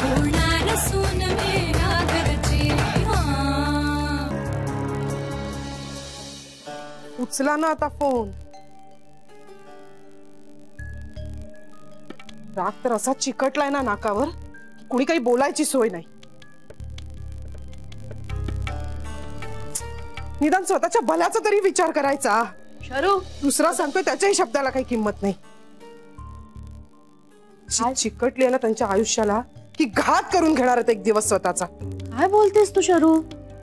होणार सून मेरा घरची. उचला ना आता फोन. राग तर असा चिकटलाय ना नाकावर, कुणी काही बोलायची सोय नाही. निदान स्वतःच्या भल्याचा तरी विचार करायचा. शरू, दुसरा सांगतोय त्याच्याही शब्दाला काही किंमत नाही. चिकटली ना त्यांच्या आयुष्याला की घात करून घेणार एक दिवस स्वतःचा. काय बोलतेस तू शरू?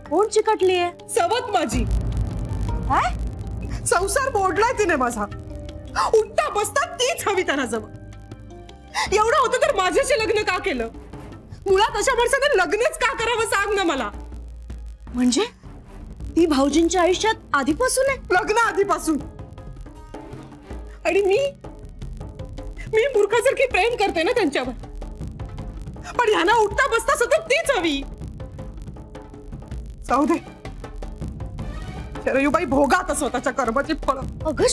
कोण चिकटलीये? सवत माझी. काय? संसार मोडलाय तिने माझा. उठता बसता तीच हवी त्यांना जवळ. एवढं होतं तर माझ्याशी लग्न का केलं? मुळात अशा माणसाने लग्नच का करावं सांग ना मला. म्हणजे ती भाऊजींच्या आयुष्यात आधीपासून आहे? लग्न आधीपासून. आणि मी मूर्खासारखी प्रेम करते ना त्यांच्यावर. पण ह्यांना उठता बसता सतत तीच हवी. जाऊ दे शरयूबाई, भोगा आता स्वतःच्या कर्माची फळं. अगं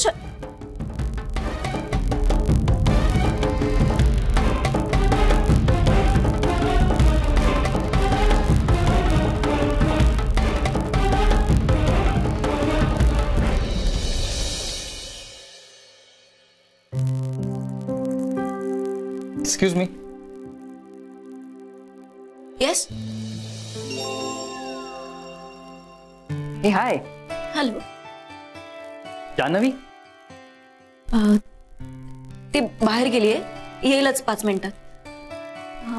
Excuse me. Yes. Hey, hi. Hello. Janhavi? ती बाहेर गेलीये, येईलच 5 मिनिटात.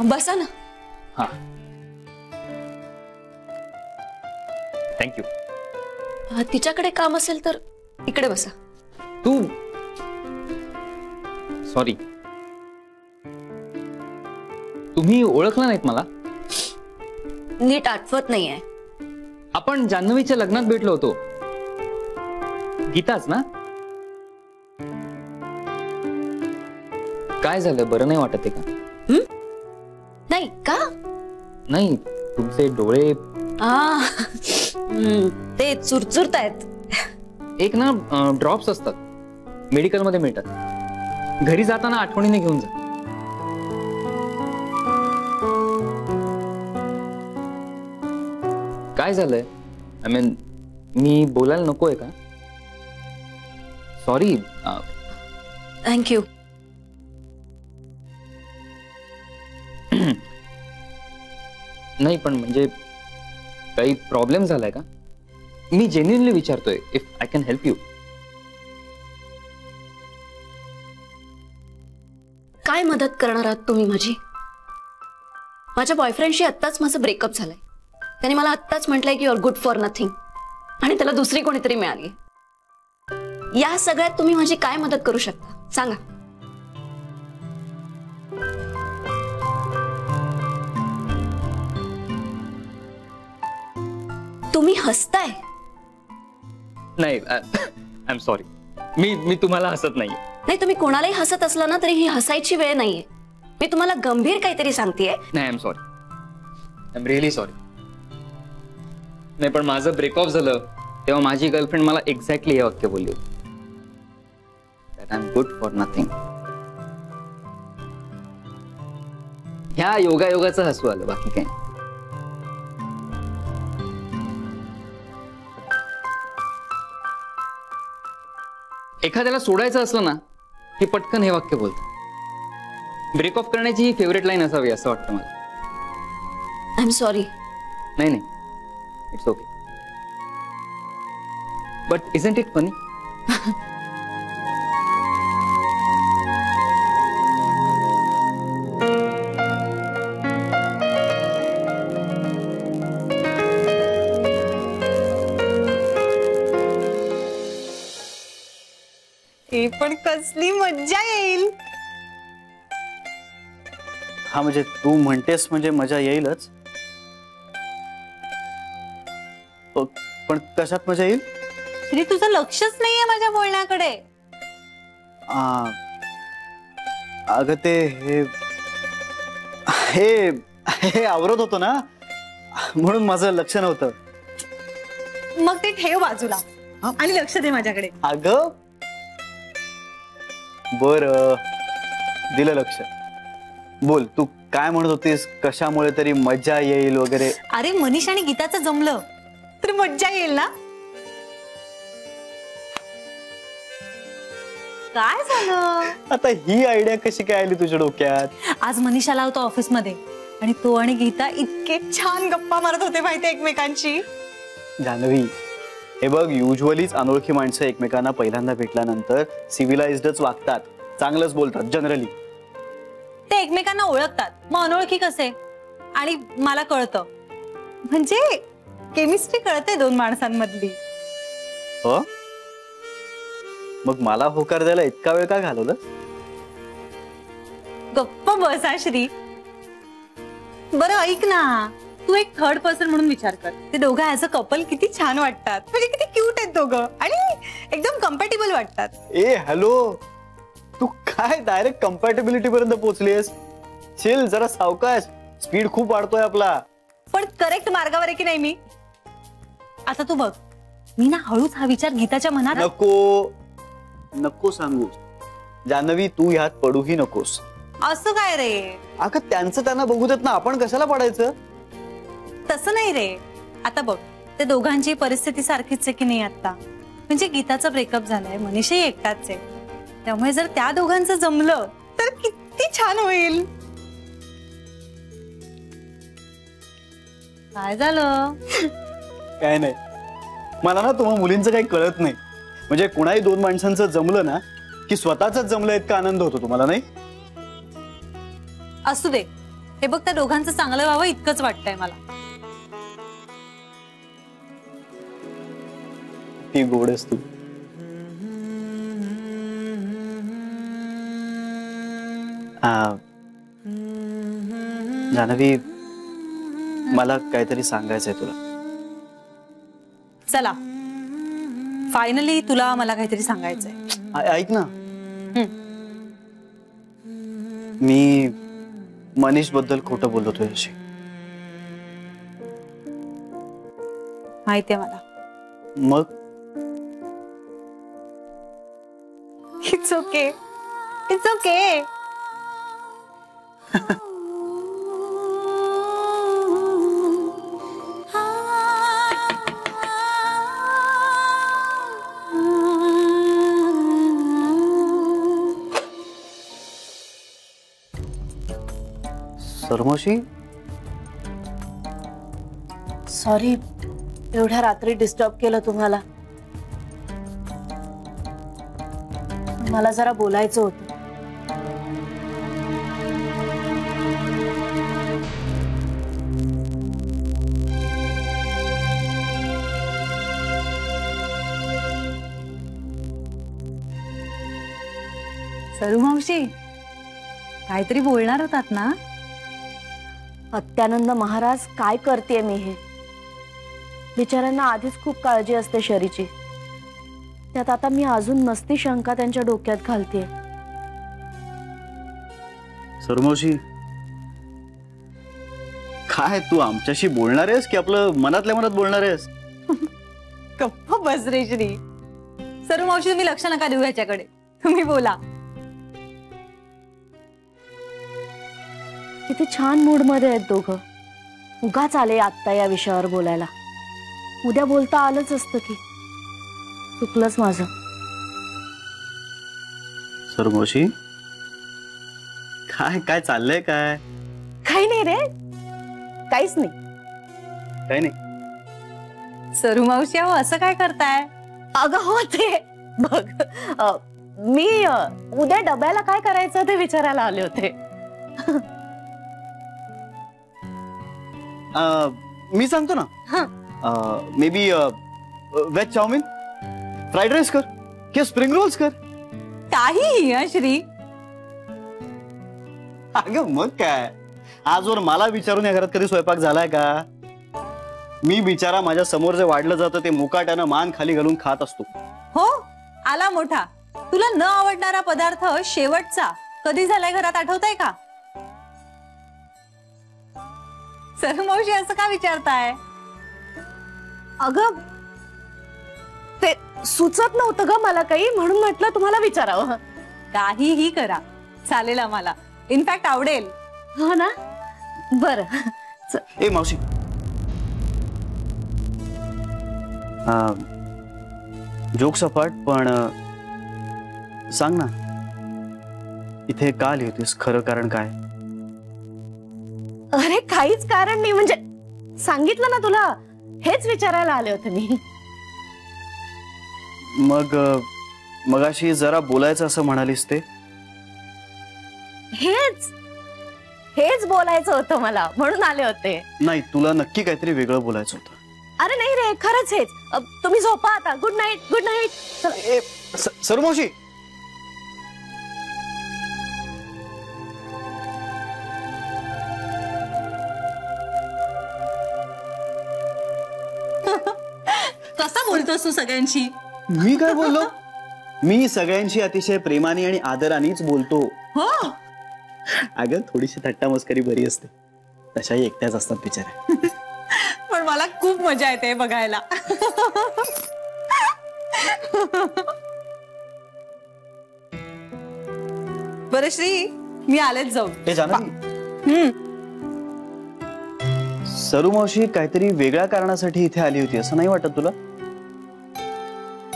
बसा ना. हा. थँक्यू. तिच्याकडे काम असेल तर इकडे बसा. तू सॉरी, तुम्ही ओळखला नाहीत मला? नीट आठवत नाहीये. आपण जान्हवीच्या लग्नात भेटलो होतो. गीताच ना? काय झालं, बरं नाही वाटत आहे का? नाही का? नाही, तुमचे डोळे ते चुरचुरतायत. एक ना ड्रॉप्स असतात, मेडिकल मध्ये मिळतात. घरी जाताना आठवणीने घेऊन जा. काय झालंय? आय मीन, मी बोलायला नकोय का? सॉरी. थँक्यू. नाही पण म्हणजे काही प्रॉब्लेम झालाय का? मी जेन्युइनली विचारतोय. If I can help you. काय मदत करणार आहात तुम्ही माझी? माझ्या बॉयफ्रेंडशी आत्ताच माझं ब्रेकअप झालंय. त्याने मला आत्ताच म्हटलंय की you are good for nothing, आणि त्याला दुसरी कोणीतरी मिळाली. या सगळ्यात तुम्ही माझी काय मदत करू शकता सांगा. तुम्ही हसताय. नाही, आय एम सॉरी. मी तुम्हाला हसत नाही. नाही, तुम्ही कोणालाही हसत असला ना तरी ही हसायची वेळ नाहीये. मी तुम्हाला गंभीर काहीतरी सांगतेय. नाही, I am sorry. I am really sorry. नाही पण माझं ब्रेकअप झालं तेव्हा माझी गर्लफ्रेंड मला एक्झॅक्टली हे वाक्य बोलली होती, that I am good for nothing. ह्या योगायोगाचं हसू आलं, बाकी काय. एखाद्याला सोडायचं असलं ना की पटकन हे वाक्य बोलतं. ब्रेकअप करण्याची ही फेवरेट लाईन असावी असं वाटतं मला. I am sorry. नाही नाही, it's okay. But isn't it funny? हे पण कसली मज्जा येईल. हा म्हणजे तू म्हणतेस म्हणजे मजा येईलच, पण कशात मजा येईल? श्री, तुझं लक्षच नाहीये माझ्या बोलण्याकडे. अगं ते हे हे आवरत होतो ना, म्हणून माझं लक्ष नव्हतं. मग ते ठेव बाजूला आणि लक्ष दे माझ्याकडे. अगं बर, दिलं लक्ष. बोल, तू काय म्हणत होतीस? कशामुळे तरी मजा येईल वगैरे? अरे मनीष आणि गीताचं जमलं तर मज्जा येईल ना. काय झालं? आता ही आयडिया कशी काय आली तुझ्या डोक्यात? आज मनीष आला होता ऑफिसमध्ये आणि तो आणि गीता इतके छान गप्पा मारत होते माहितीये एकमेकांची. जान्हवी, हे बघ, युजली अनोळखी माणसं एकमेकांना पहिल्यांदा भेटल्यानंतर सिव्हिलाइज्डच वागतात, चांगलंच बोलतात जनरली. ते एकमेकांना ओळखतात, मग अनोळखी कसे? आणि मला कळतं, म्हणजे केमिस्ट्री कळते दोन माणसांमधली. हो, मग मला होकार द्यायला इतका वेळ का घालवलं? गप्प बस श्री. बरं ऐक ना, तू एक थर्ड पर्सन म्हणून विचार कर. ते दोघं ऍज अ कपल किती छान वाटतात, म्हणजे किती क्यूट आहेत दोघं आणि एकदम कम्पॅटेबल वाटतात. ए हॅलो, तू काय डायरेक्ट कम्पॅटेबिलिटी पर्यंत पोहोचलीस? चिल, जरा सावकाश, स्पीड खूप वाढतोय आपला. पण करेक्ट मार्गावर आहे की नाही मी? आता तू बघ, मी ना हळूच हा विचार गीताच्या मनात. नको नको सांगू जान्हवी, तू ह्यात पडूही नकोस. असं काय रे? अगं त्यांचं त्यांना बघू देत ना, आपण कशाला पडायचं? तसं नाही रे. आता बघ, ते दोघांची परिस्थिती सारखीच आहे की नाही आता. म्हणजे गीताचा ब्रेकअप झालाय, मनीषही एकटाच आहे. त्यामुळे जर त्या दोघांचं जमलं तर किती छान होईल. काय झालं? काय नाही, मला ना तुम्हा मुलींचं काही कळत नाही. म्हणजे कुणाही दोन माणसांचं जमलं ना की स्वतःच जमलं इतका आनंद होतो तुम्हाला, नाही? असू दे, हे बघ, त्या दोघांचं चांगलं व्हावं इतकंच वाटतंय मला. ती गोडस तू. जान्हवी, मला काहीतरी सांगायचंय तुला. चला, फायनली तुला मला काहीतरी सांगायचंय. ऐक ना, मी मनीष बद्दल खोटं बोललो तुझ्याशी. माहितीये मला. मग इट्स ओके, इट्स ओके. सरमोशी, सॉरी, एवढ्या रात्री डिस्टर्ब केलं तुम्हाला. मला जरा बोलायचं होतं. सरू मावशी, काहीतरी बोलणार होतात ना? अत्यानंद महाराज, काय करतेय मी हे? बिचाऱ्यांना आधीच खूप काळजी असते शरीची, त्यात आता मी अजून नसती शंका त्यांच्या डोक्यात घालतेय. सरमोशी, काय तू आमच्याशी बोलणार आहेस की आपलं मनातल्या मनात बोलणार आहेस? गप्प बस रे श्री. सरू मावशी, तुम्ही लक्ष नका देऊ ह्याच्याकडे, तुम्ही बोला. किती छान मूड मध्ये आहेत दोघं. उगाच आले आत्ता या विषयावर बोलायला. उद्या बोलता आलंच असतं की. चुकलंच माझं. सरमोशी, काय काय चाललंय? काय काही नाही रे, काहीच नाही. काही नाही. सरू मावशी, अहो असं काय करताय? अगं हो, ते बघ, मी उद्या डब्याला काय करायचं ते विचारायला आले होते. मी सांगतो ना. Maybe veg chowmein, fried rice कर किंवा स्प्रिंग रोल्स कर. काहीही श्री. अगं मग काय, आजवर मला विचारून या घरात कधी स्वयंपाक झालाय का? मी बिचारा माझ्या समोर जे वाढलं जातं ते मुकाट्यानं मान खाली घालून खात असतो. हो, आला मोठा. तुला न आवडणारा पदार्थ शेवटचा कधी झालाय घरात आठवताय का? सरू मावशी, असं का विचारताय? अगं ते सुचत नव्हतं ग मला काही, म्हणून म्हटलं तुम्हाला विचारावं. काहीही करा, चालेल आम्हाला. इनफॅक्ट आवडेल. हो ना बरं ए मावशी जोक सपाट पण सांग ना इथे का आली होतीस खरं कारण काय अरे काहीच कारण नाही म्हणजे सांगितलं ना तुला हेच विचारायला आले होते मी मग अशी जरा बोलायचं असं म्हणालीस ते हेच बोलायचं होतं मला म्हणून आले होते नाही तुला नक्की काहीतरी वेगळं बोलायचं होतं अरे नाही रे खरंच हेच तुम्ही झोपा आता गुड नाईट सरू मावशी कसा बोलतोस तू सगळ्यांशी? मी काय बोललो मी सगळ्यांशी अतिशय प्रेमाने आणि आदरानेच बोलतो हो अगं थोडीशी थट्टा मस्करी बरी असते तशाही एकट्याच असतात बिचाऱ्या पण मला खूप मजा येते बघायला बरं श्री मी आलेच जाऊ हे जाणं सरू मावशी काहीतरी वेगळ्या कारणासाठी इथे आली होती असं नाही वाटत तुला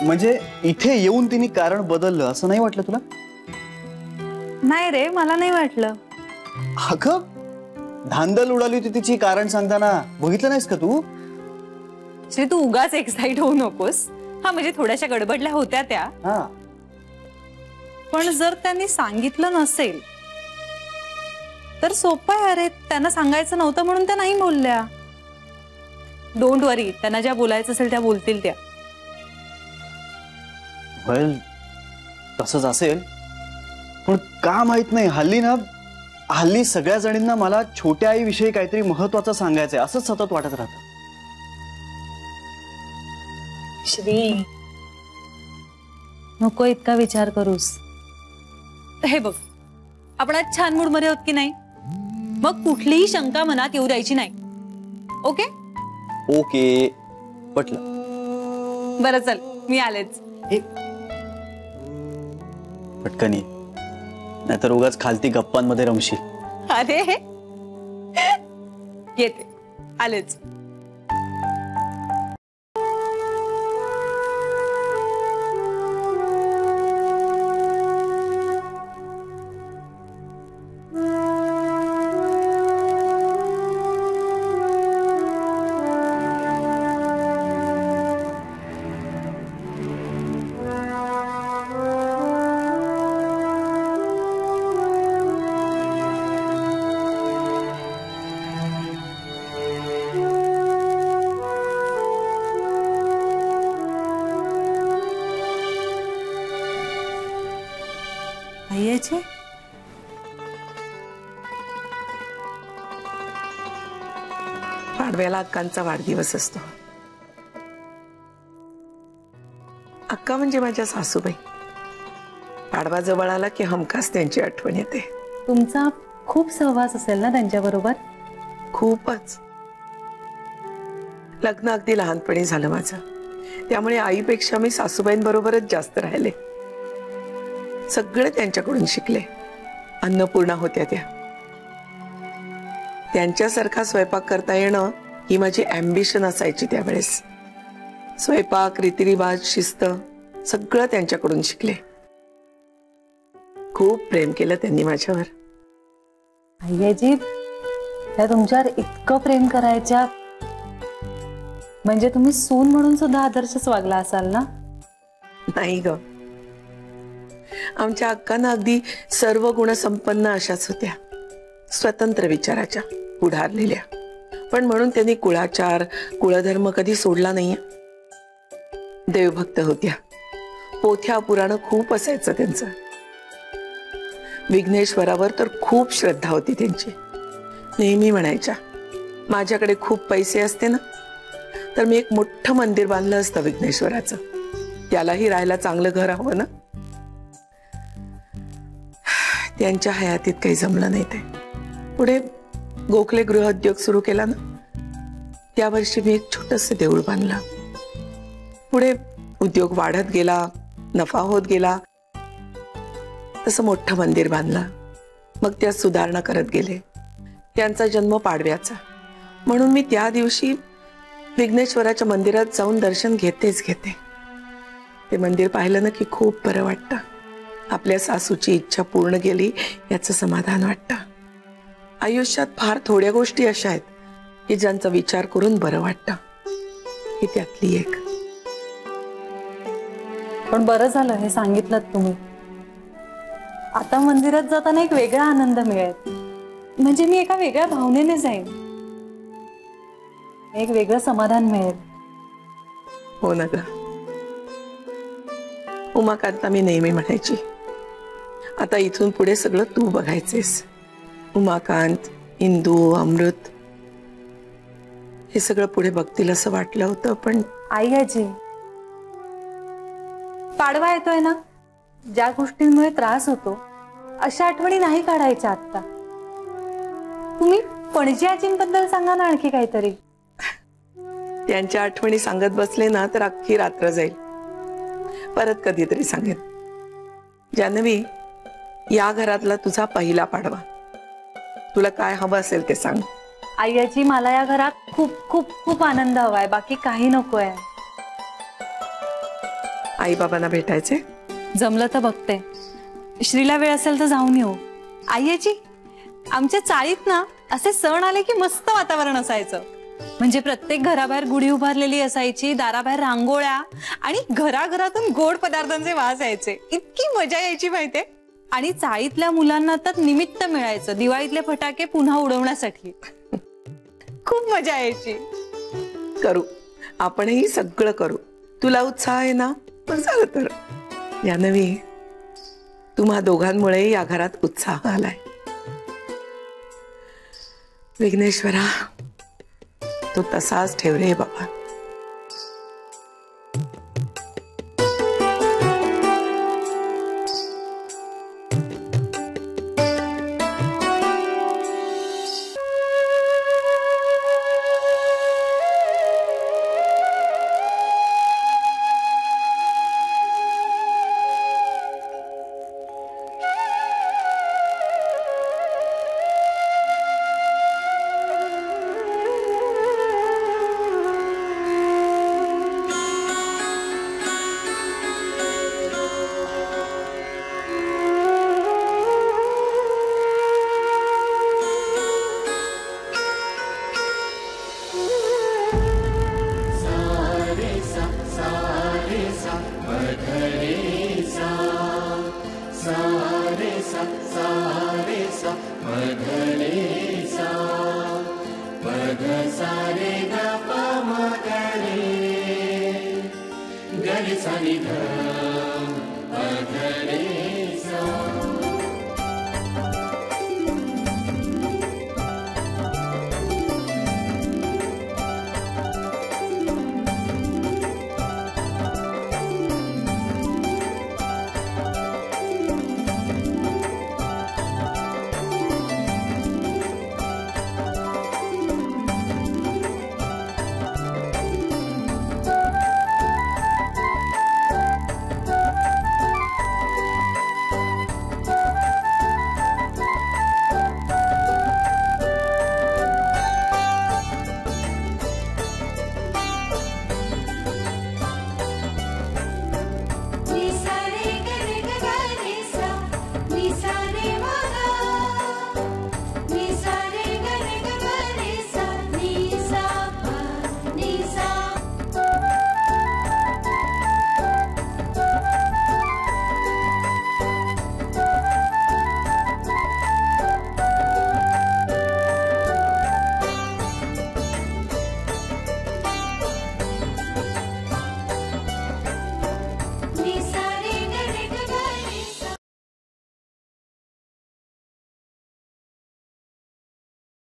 म्हणजे इथे येऊन तिने कारण बदललं असं नाही वाटलं तुला नाही रे मला नाही वाटलं अगं धांदल उडाली होती तिची कारण सांगताना बघितलं नाहीस का तू श्री तू उगाच एक्साइट होऊ नकोस हा म्हणजे थोड्याशा गडबडल्या होत्या त्या हा पण जर त्यांनी सांगितलं नसेल तर सोपं आहे अरे त्यांना सांगायचं नव्हतं म्हणून त्या नाही बोलल्या डोंट वरी त्यांना ज्या बोलायचं असेल त्या बोलतील त्या वेल तसंच असेल पण का माहित नाही हल्ली सगळ्या जणींना मला छोट्या आईविषयी काहीतरी महत्वाचं सांगायचंय असंच सतत वाटत राहतं श्री नको इतका विचार करूस हे बघ आपण आज छान मूड मध्ये आहोत की नाही मग कुठलीही शंका मनात येऊ द्यायची नाही ओके ओके पटलं बरं चल मी आलेच पटकन ये नाहीतर उगाच खालती गप्पांमध्ये रमशील अरे येते आलेच आईचे पाडव्याला अक्कांचा वाढदिवस असतो अक्का म्हणजे माझ्या सासूबाई पाडवा जवळ आला की हमखास त्यांची आठवण येते तुमचा खूप सहवास असेल ना त्यांच्या बरोबर खूपच लग्न अगदी लहानपणी झालं माझं त्यामुळे आईपेक्षा मी सासूबाईंबरोबरच जास्त राहिले सगळं त्यांच्याकडून शिकले अन्नपूर्णा होत्या त्या त्यांच्यासारखा स्वयंपाक करता येणं ही माझी अॅम्बिशन असायची त्यावेळेस स्वयंपाक रीतिरिवाज शिस्त सगळं त्यांच्याकडून शिकले खूप प्रेम केलं त्यांनी माझ्यावर आईजी त्या तुमच्यावर इतकं प्रेम करायच्या म्हणजे तुम्ही सून म्हणून सुद्धा आदर्शच वागला असाल ना नाही ग आमच्या अक्कांना अगदी सर्व गुणसंपन्न अशाच होत्या स्वतंत्र विचाराच्या पुढारलेल्या पण म्हणून त्यांनी कुळाचार कुळधर्म कधी सोडला नाही देवभक्त होत्या पोथ्या पुराण खूप असायचं त्यांचं विघ्नेश्वरावर तर खूप श्रद्धा होती त्यांची नेहमी म्हणायच्या माझ्याकडे खूप पैसे असते ना तर मी एक मोठं मंदिर बांधलं असतं विघ्नेश्वराचं त्यालाही राहायला चांगलं घर हवं ना त्यांच्या हयातीत काही जमलं नाही ते पुढे गोखले गृहउद्योग सुरू केला ना त्या वर्षी मी एक छोटंसं देऊळ बांधलं पुढे उद्योग वाढत गेला नफा होत गेला तसं मोठं मंदिर बांधलं मग त्यात सुधारणा करत गेले त्यांचा जन्म पाडव्याचा, म्हणून मी त्या दिवशी विघ्नेश्वराच्या मंदिरात जाऊन दर्शन घेतेच घेते. ते मंदिर पाहिलं ना की खूप बरं वाटतं. आपल्या सासूची इच्छा पूर्ण केली याचं समाधान वाटतं. आयुष्यात फार थोड्या गोष्टी अशा आहेत की ज्यांचा विचार करून बरं वाटतं. ही त्यातली एक. पण बरं झालं हे सांगितलं तुम्ही. आता मंदिरात जाताना एक वेगळा आनंद मिळेल. म्हणजे मी एका वेगळ्या भावनेने जाईन. एक वेगळं समाधान मिळेल. हो ना ग. उमाकांतला मी नेहमी म्हणायची, आता इथून पुढे सगळं तू बघायचेस. उमाकांत, इंदू, अमृत हे सगळं पुढे बघतील असं वाटलं होतं. पण आई आजी, पाडवा येतोय ना, ज्या गोष्टींमुळे त्रास होतो अशा आठवणी नाही काढायच्या आता. तुम्ही पणजी आजींबद्दल सांगा ना आणखी काहीतरी. त्यांच्या आठवणी सांगत बसले ना तर अख्खी रात्र जाईल. परत कधीतरी सांगेन. जान्हवी, या घरातला तुझा पहिला पाडवा. तुला काय हवं असेल ते सांग. आई आजी, मला या घरात खूप खूप खूप आनंद हवाय, बाकी काही नकोय. आई बाबांना भेटायचे? जमलं तर बघते. श्रीला वेळ असेल तर जाऊन येऊ. आई आजी, आमच्या चाळीत ना असे सण आले की मस्त वातावरण असायचं. म्हणजे प्रत्येक घराबाहेर गुढी उभारलेली असायची, दाराबाहेर रांगोळ्या आणि घराघरातून गोड पदार्थांचे वास यायचे. इतकी मजा यायची माहितीये. आणि चाळीतल्या मुलांना तर निमित्त मिळायचं दिवाळीतले फटाके पुन्हा उडवण्यासाठी. खूप मजा यायची. करू, आपणही सगळं करू. तुला उत्साह आहे ना, पण झालं तर. जान्हवी, तुम्हा दोघांमुळे या घरात उत्साह आलाय. विघ्नेश्वरा, तो तसाच ठेव रे बाबा. सा रे ग रे सा रे ग